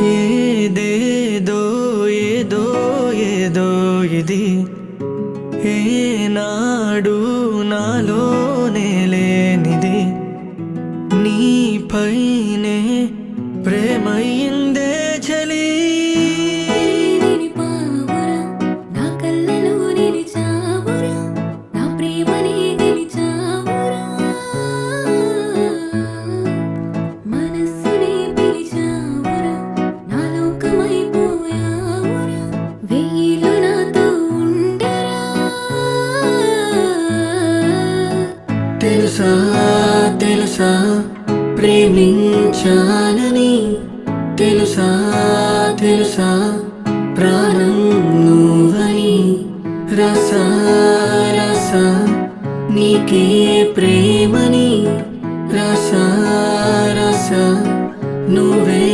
ఏదేదో ఏదో ఏదో ఇది ఏనాడు నాలోనే లేనిది నీపైనే ప్రేమయిందే చలి తెలుసా తెలుసా ప్రేమించాలని తెలుసా తెలుసా ప్రాణం నువ్వని రసా రసా నీకే ప్రేమని రసా రసా నువ్వే